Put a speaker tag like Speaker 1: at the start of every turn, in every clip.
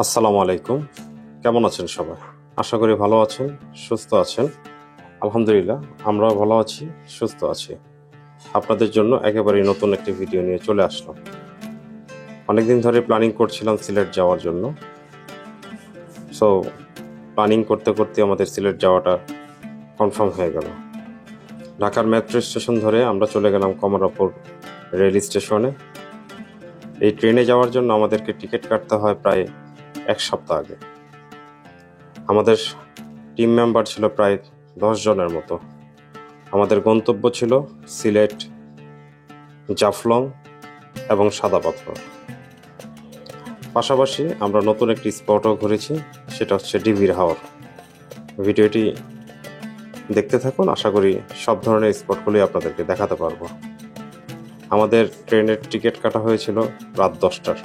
Speaker 1: আসসালামু আলাইকুম। কেমন আছেন সবাই? আশা করি ভালো আছেন, সুস্থ আছেন। আলহামদুলিল্লাহ, আমরাও ভালো আছি, সুস্থ আছি। আপনাদের জন্য একেবারেই নতুন একটি ভিডিও নিয়ে চলে আসলাম। অনেকদিন ধরে প্ল্যানিং করছিলাম সিলেট যাওয়ার জন্য। সো প্ল্যানিং করতে করতে আমাদের সিলেট যাওয়াটা কনফার্ম হয়ে গেল। ঢাকার মেট্রো স্টেশন ধরে আমরা চলে গেলাম কমলাপুর রেল স্টেশনে। এই ট্রেনে যাওয়ার জন্য আমাদেরকে টিকিট কাটতে হয় প্রায় এক সপ্তাহ আগে। আমাদের টিম মেম্বার ছিল প্রায় 10 জনের মতো। আমাদের গন্তব্য ছিল সিলেট, জাফলং এবং সাদা পাথর। পাশাপাশি আমরা নতুন একটি স্পটও ঘুরেছি, সেটা হচ্ছে ডিবির হাওর। ভিডিওটি দেখতে থাকুন, আশা করি সব ধরনের স্পটগুলি আপনাদেরকে দেখাতে পারবো। আমাদের ট্রেনের টিকিট কাটা হয়েছিল রাত 10টার।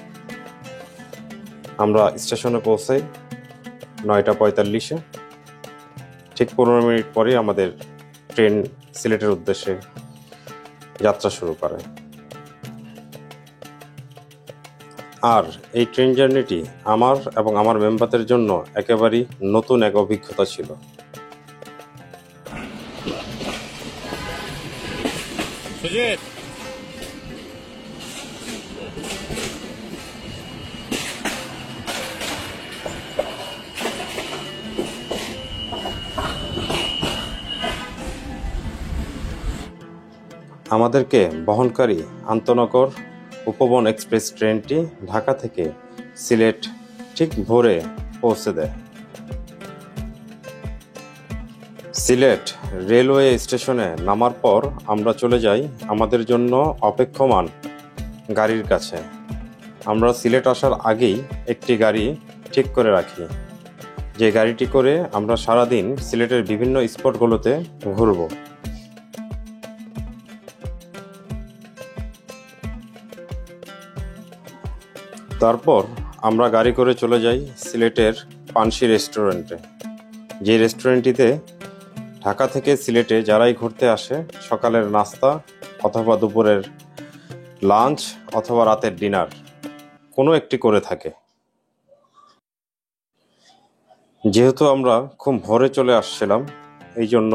Speaker 1: আমরা স্টেশনে পৌঁছাই 9টা 45-এ। ঠিক 15 মিনিট পরে আমাদের ট্রেন সিলেটের উদ্দেশ্যে যাত্রা শুরু করে। আর এই ট্রেন জার্নিটি আমার এবং আমার মেম্বারদের জন্য একেবারেই নতুন এক অভিজ্ঞতা ছিল। আমাদেরকে বহনকারী আন্তনগর উপবন এক্সপ্রেস ট্রেনটি ঢাকা থেকে সিলেট ঠিক ভোরে পৌঁছে দেয়। সিলেট রেলওয়ে স্টেশনে নামার পর আমরা চলে যাই আমাদের জন্য অপেক্ষমান গাড়ির কাছে। আমরা সিলেট আসার আগেই একটি গাড়ি ঠিক করে রাখি, যে গাড়িটি করে আমরা সারাদিন সিলেটের বিভিন্ন স্পটগুলোতে ঘুরব। তারপর আমরা গাড়ি করে চলে যাই সিলেটের পানসি রেস্টুরেন্টে, যে রেস্টুরেন্টটিতে ঢাকা থেকে সিলেটে যারাই ঘুরতে আসে সকালের নাস্তা অথবা দুপুরের লাঞ্চ অথবা রাতের ডিনার কোনো একটি করে থাকে। যেহেতু আমরা খুব ভোরে চলে আসছিলাম, এই জন্য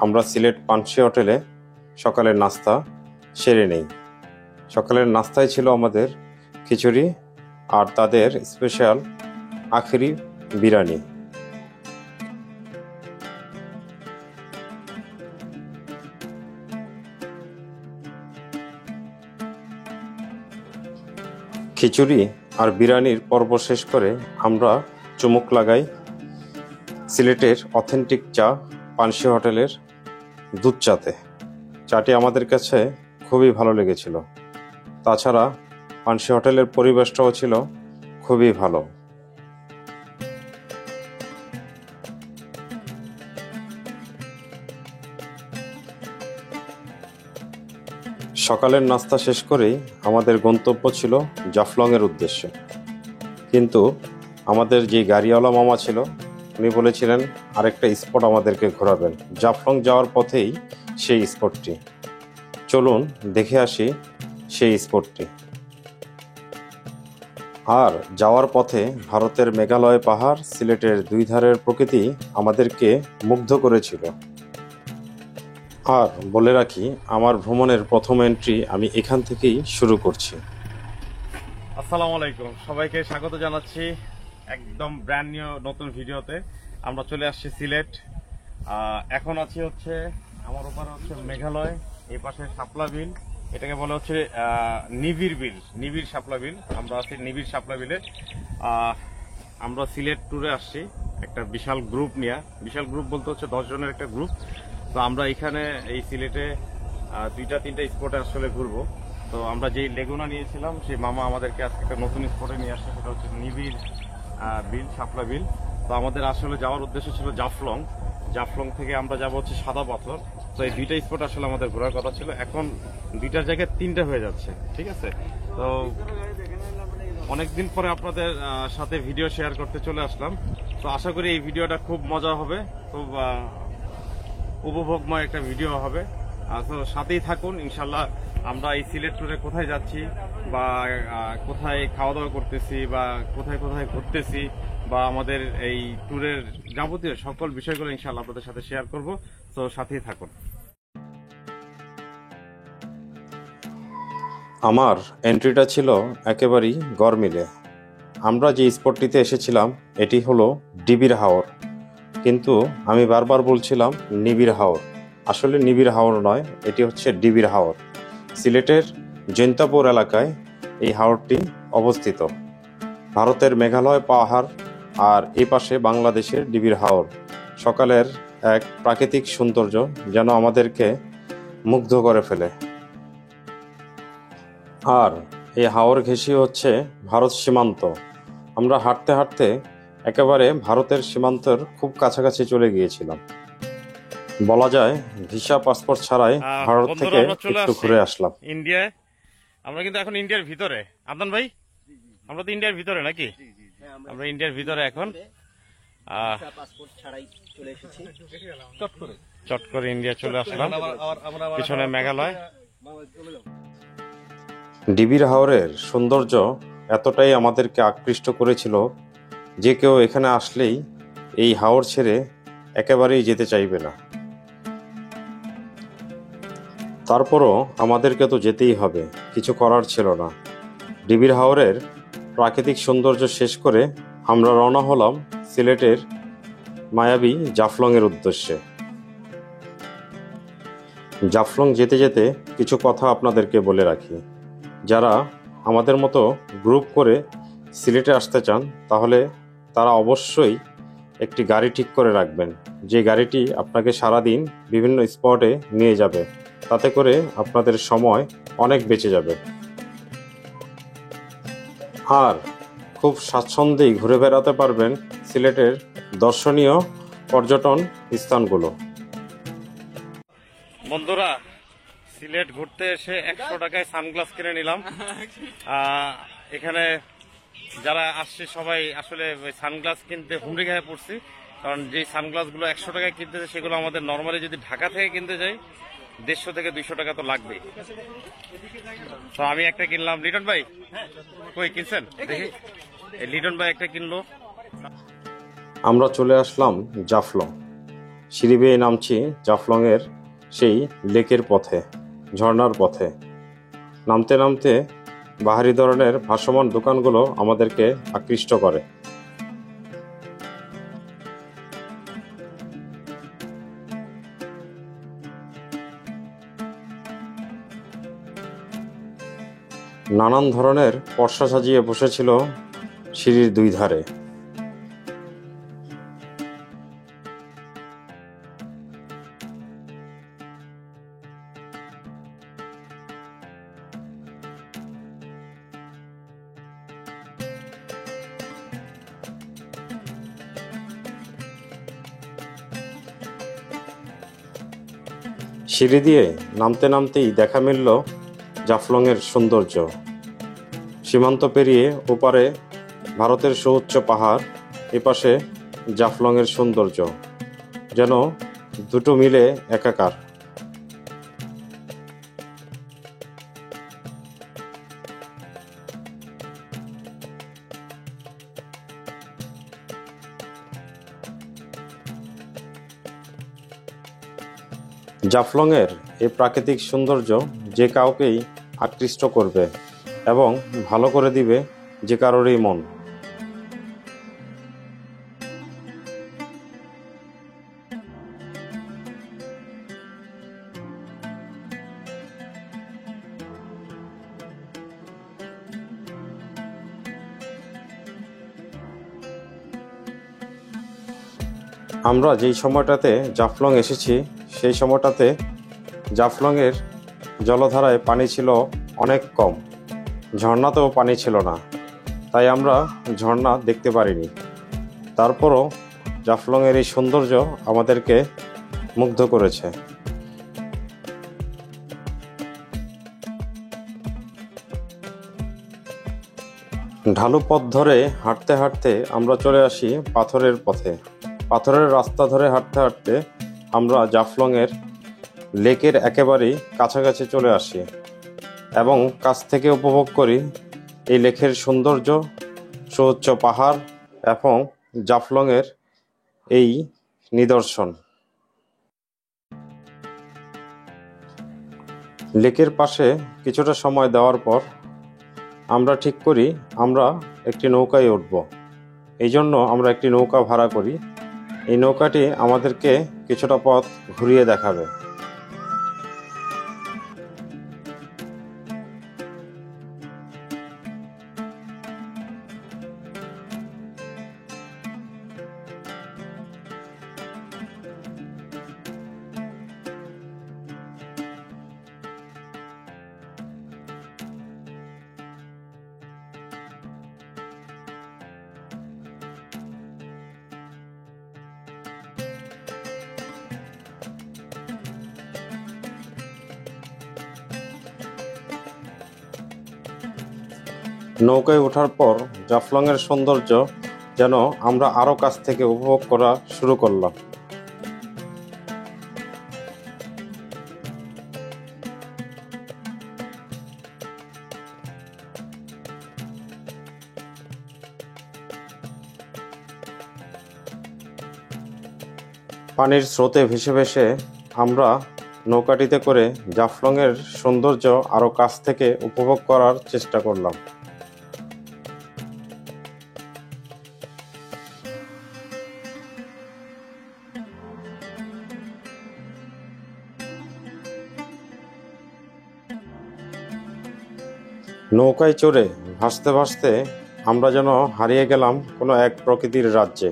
Speaker 1: আমরা সিলেট পানসি হোটেলে সকালের নাস্তা সেরে নেই। সকালের নাস্তায় ছিল আমাদের খিচুড়ি আর তাদের স্পেশাল আখেরি বিরিয়ানি। খিচুড়ি আর বিরিয়ানির পর্ব শেষ করে আমরা চুমুক লাগাই সিলেটের অথেন্টিক চা পানসি হোটেলের দুধ চাতে। চাটি আমাদের কাছে খুবই ভালো লেগেছিল। তাছাড়া পানসি হোটেলের পরিবেশটাও ছিল খুবই ভালো। সকালের নাস্তা শেষ করেই আমাদের গন্তব্য ছিল জাফলংয়ের উদ্দেশ্যে, কিন্তু আমাদের যে গাড়িওয়ালা মামা ছিল উনি বলেছিলেন আরেকটা স্পট আমাদেরকে ঘোরাবেন। জাফলং যাওয়ার পথেই সেই স্পটটি, চলুন দেখে আসি সেই স্পটটি। আর যাওয়ার পথে ভারতের মেঘালয় পাহাড়, সিলেটের দুই ধারের প্রকৃতি আমাদেরকে মুগ্ধ করেছিল। আর বলে রাখি, আমার ভ্রমণের প্রথম এন্ট্রি আমি এখান থেকেই শুরু করছি।
Speaker 2: আসসালামু আলাইকুম, সবাইকে স্বাগত জানাচ্ছি একদম ব্র্যান্ড নিউ নতুন ভিডিওতে। আমরা চলে আসছি সিলেট। এখন আছি হচ্ছে আমার ওপারে হচ্ছে মেঘালয়, এই পাশে শাপলা বিল, এটাকে বলা হচ্ছে নিবিড় বিল, নিবিড় শাপলা বিল। আমরা আছি নিবিড় শাপলা বিলে। আমরা সিলেট ট্যুরে আসছি একটা বিশাল গ্রুপ নিয়ে। বিশাল গ্রুপ বলতে হচ্ছে 10 জনের একটা গ্রুপ। তো আমরা এখানে এই সিলেটে 2-3টা স্পটে আসলে ঘুরবো। তো আমরা যেই লেগুনা নিয়েছিলাম সেই মামা আমাদেরকে আজকে একটা নতুন স্পটে নিয়ে আসছে, সেটা হচ্ছে নিবিড় বিল, শাপলা বিল। তো আমাদের আসলে যাওয়ার উদ্দেশ্য ছিল জাফলং। জাফলং থেকে আমরা যাব হচ্ছে সাদা পাথর। তো এই 2টা স্পট আসলে আমাদের ঘোরার কথা ছিল, এখন 2টার জায়গায় 3টা হয়ে যাচ্ছে। ঠিক আছে, তো অনেকদিন পরে আপনাদের সাথে ভিডিও শেয়ার করতে চলে আসলাম। তো আশা করি এই ভিডিওটা খুব মজা হবে, খুব উপভোগময় একটা ভিডিও হবে। তো সাথেই থাকুন ইনশাল্লাহ। আমরা এই সিলেট ট্যুরে কোথায় যাচ্ছি, বা কোথায় খাওয়া দাওয়া করতেছি বা কোথায় কোথায় ঘুরতেছি বা আমাদের এই ট্যুরের যাবতীয় সকল বিষয়গুলো ইনশাআল্লাহ আপনাদের সাথে শেয়ার করব। তো সাথেই থাকুন।
Speaker 1: আমার এন্ট্রিটা ছিল একেবারেই গরমিলে। আমরা যে স্পটটিতে এসেছিলাম এটি হলো ডিবির হাওর, কিন্তু আমি বারবার বলছিলাম নিবিড় হাওর। আসলে নিবিড় হাওর নয়, এটি হচ্ছে ডিবির হাওর। সিলেটের জৈন্তাপুর এলাকায় এই হাওরটি অবস্থিত। ভারতের মেঘালয় পাহাড় আর এই পাশে বাংলাদেশের ডিবির হাওর। সকালের এক প্রাকৃতিক সৌন্দর্য যেন আমাদেরকে মুগ্ধ করে ফেলে। আর এই হাওর ঘেঁষি হচ্ছে ভারত সীমান্ত। আমরা হাঁটতে হাঁটতে একেবারে ভারতের সীমান্তের খুব কাছাকাছি চলে গিয়েছিলাম। বলা যায় ভিসা পাসপোর্ট ছাড়াই ভারত
Speaker 2: বন্ধুরা,
Speaker 1: থেকে
Speaker 2: আমরা চলে
Speaker 1: একটু
Speaker 2: আসছি
Speaker 1: ঘুরে আসলাম।
Speaker 2: ইন্ডিয়ায়। আমরা কিন্তু এখন ইন্ডিয়ার ভিতরে। আদনান ভাই, আমরা তো ইন্ডিয়ার ভিতরে নাকি? আমরা ইন্ডিয়ার ভিতরে এখন
Speaker 3: পাসপোর্ট ছাড়াই চলে এসেছি।
Speaker 2: চট করে ইন্ডিয়া চলে আসলাম। পিছনে মেঘালয়।
Speaker 1: ডিবির হাওরের সৌন্দর্য এতটাই আমাদেরকে আকৃষ্ট করেছিল যে কেউ এখানে আসলেই এই হাওর ছেড়ে একেবারেই যেতে চাইবে না। তারপরও আমাদেরকে তো যেতেই হবে, কিছু করার ছিল না। ডিবির হাওরের প্রাকৃতিক সৌন্দর্য শেষ করে আমরা রওনা হলাম সিলেটের মায়াবী জাফলংয়ের উদ্দেশ্যে। জাফলং যেতে যেতে কিছু কথা আপনাদেরকে বলে রাখি। যারা আমাদের মতো গ্রুপ করে সিলেটে আসতে চান তাহলে তারা অবশ্যই একটি গাড়ি ঠিক করে রাখবেন, যে গাড়িটি আপনাকে সারাদিন বিভিন্ন স্পটে নিয়ে যাবে। তাতে করে আপনাদের সময় অনেক বেঁচে যাবে আর খুব স্বাচ্ছন্দ্যেই ঘুরে বেড়াতে পারবেন সিলেটের দর্শনীয় পর্যটন স্থানগুলো।
Speaker 2: বন্ধুরা, সিলেট ঘুরতে এসে 100 টাকায় সানগ্লাস কিনে নিলাম। এখানে যারা আসছে সবাই আসলে ওই সানগ্লাস কিনতে হুমড়ি খেয়ে পড়ছি, কারণ যে সানগ্লাসগুলো 100 টাকায় কিনতেছে সেগুলো আমাদের নর্মালি যদি ঢাকা থেকে কিনতে যাই 150 থেকে 200 টাকা তো লাগবেই। তো আমি একটা কিনলাম। লিটন ভাই কই কিনছেন? দেখি লিটন ভাই একটা কিনলো।
Speaker 1: আমরা চলে আসলাম জাফলং। সিঁড়ি বেয়ে নামছি জাফলংয়ের সেই লেকের পথে, ঝর্ণার পথে। নামতে নামতে বাহারি ধরনের ভাসমান দোকানগুলো আমাদেরকে আকৃষ্ট করে। নানান ধরনের পর্সা সাজিয়ে বসেছিল সিঁড়ির দুই ধারে। সিঁড়ি দিয়ে নামতে নামতেই দেখা মিলল জাফলংয়ের সৌন্দর্য। সীমান্ত পেরিয়ে ওপারে ভারতের সুউচ্চ পাহাড়, এপাশে জাফলংয়ের সৌন্দর্য, যেন দুটো মিলে একাকার। জাফলংয়ের এই প্রাকৃতিক সৌন্দর্য যে কাউকেই আকৃষ্ট করবে এবং ভালো করে দিবে যে কারোরই মন। আমরা যেই সময়টাতে জাফলং এসেছি সেই সময়টাতে জাফলংয়ের জলধারায় পানি ছিল অনেক কম, ঝর্ণাতেও পানি ছিল না, তাই আমরা ঝর্ণা দেখতে পারিনি। তারপরও জাফলংয়ের এই সৌন্দর্য আমাদেরকে মুগ্ধ করেছে। ঢালু পথ ধরে হাঁটতে হাঁটতে আমরা চলে আসি পাথরের পথে। পাথরের রাস্তা ধরে হাঁটতে হাঁটতে আমরা জাফলংয়ের লেকের একেবারেই কাছাকাছি চলে আসি। এবং কাছ থেকে উপভোগ করি এই লেকের সৌন্দর্য, সুউচ্চ পাহাড় এবং জাফলংয়ের এই নিদর্শন। লেকের পাশে কিছুটা সময় দেওয়ার পর আমরা ঠিক করি আমরা একটি নৌকায় উঠব। এই জন্য আমরা একটি নৌকা ভাড়া করি। এই নৌকাটি আমাদেরকে কিছুটা পথ ঘুরিয়ে দেখাবে। নৌকায় ওঠার পর জাফলংয়ের সৌন্দর্য যেন আমরা আরো কাছ থেকে উপভোগ করা শুরু করলাম। পানির স্রোতে ভেসে ভেসে আমরা নৌকাটিতে করে জাফলংয়ের সৌন্দর্য আরো কাছ থেকে উপভোগ করার চেষ্টা করলাম। নৌকায় চড়ে ভাসতে ভাসতে আমরা যেন হারিয়ে গেলাম কোনো এক প্রকৃতির রাজ্যে,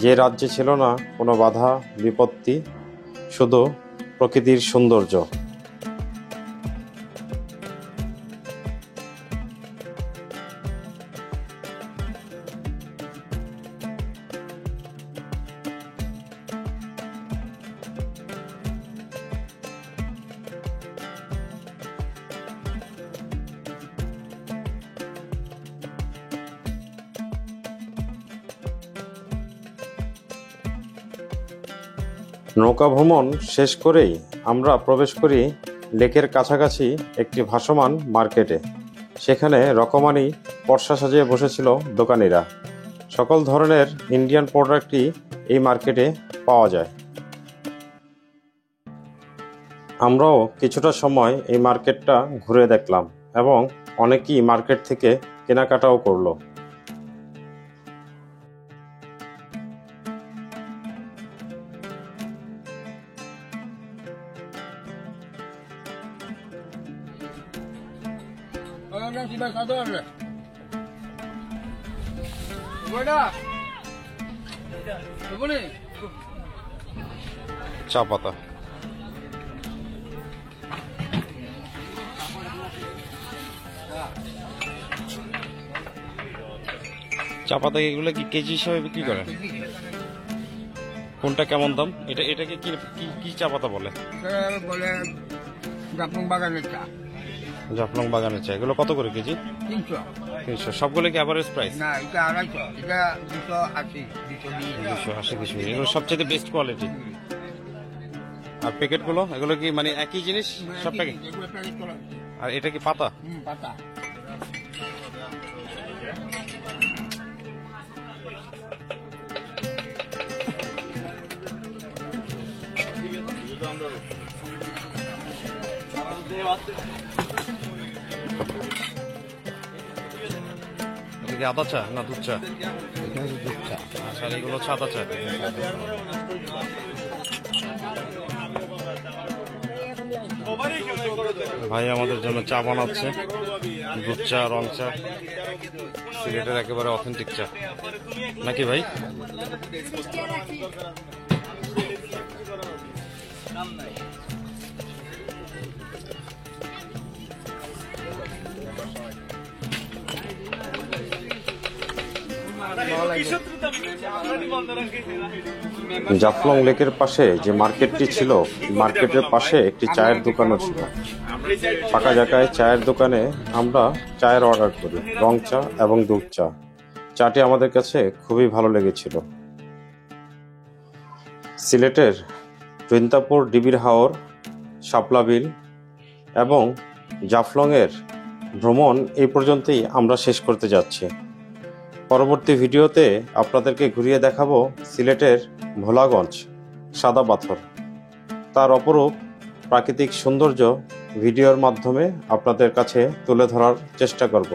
Speaker 1: যে রাজ্যে ছিল না কোনো বাধা বিপত্তি, শুধু প্রকৃতির সৌন্দর্য। নৌকা ভ্রমণ শেষ করেই আমরা প্রবেশ করি লেকের কাছাকাছি একটি ভাসমান মার্কেটে। সেখানে রকমারি পর্সা সাজিয়ে বসেছিল দোকানিরা। সকল ধরনের ইন্ডিয়ান প্রোডাক্টই এই মার্কেটে পাওয়া যায়। আমরাও কিছুটা সময় এই মার্কেটটা ঘুরে দেখলাম এবং অনেকেই মার্কেট থেকে কেনাকাটাও করলো। চা পাতা, চা পাতা এগুলো কি কেজি হিসাবে বিক্রি করেন? কোনটা কেমন দাম? এটাকে কি কি চা পাতা বলে?
Speaker 4: বলে জাফলং বাগানের চা।
Speaker 1: জাফলং বাগানের চা। এগুলো কত করে কেজি? 300। সবগুলো কি অ্যাভারেজ প্রাইস?
Speaker 4: না, এটা 250, এটা 280,
Speaker 1: 280 কিছু। এগুলো সবচেয়ে বেস্ট কোয়ালিটি। আর প্যাকেটগুলো এগুলো কি মানে একই জিনিস সব প্যাকেট? আর এটা কি পাতা?
Speaker 4: পাতা।
Speaker 1: আদা চা না দুধ চা? আচ্ছা, এগুলো সাদা চা। ভাই আমাদের জন্য চা বানাচ্ছে, দুধ চা, রং চা, সিলেটের একেবারে অথেন্টিক চা নাকি ভাই? জাফলং লেকের পাশে যে মার্কেটটি ছিল, মার্কেটের পাশে একটি চায়ের দোকানও ছিল। ফাঁকা জায়গায় চায়ের দোকানে আমরা চায়ের অর্ডার করি, রং চা এবং দুধ চা। চাটি আমাদের কাছে খুবই ভালো লেগেছিল। সিলেটের জৈন্তাপুর, ডিবির হাওর, শাপলা বিল এবং জাফলংয়ের ভ্রমণ এই পর্যন্তই আমরা শেষ করতে যাচ্ছি। পরবর্তী ভিডিওতে আপনাদেরকে ঘুরিয়ে দেখাবো সিলেটের ভোলাগঞ্জ সাদা পাথর, তার অপরূপ প্রাকৃতিক সৌন্দর্য ভিডিওর মাধ্যমে আপনাদের কাছে তুলে ধরার চেষ্টা করব।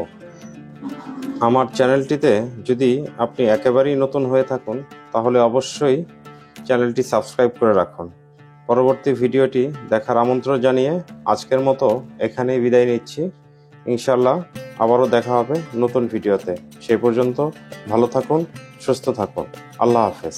Speaker 1: আমার চ্যানেলটিতে যদি আপনি একেবারেই নতুন হয়ে থাকুন তাহলে অবশ্যই চ্যানেলটি সাবস্ক্রাইব করে রাখুন। পরবর্তী ভিডিওটি দেখার আমন্ত্রণ জানিয়ে আজকের মতো এখানেই বিদায় নিচ্ছি। ইনশাল্লাহ আবারও দেখা হবে নতুন ভিডিওতে। সেই পর্যন্ত ভালো থাকুন, সুস্থ থাকুন। আল্লাহ হাফেজ।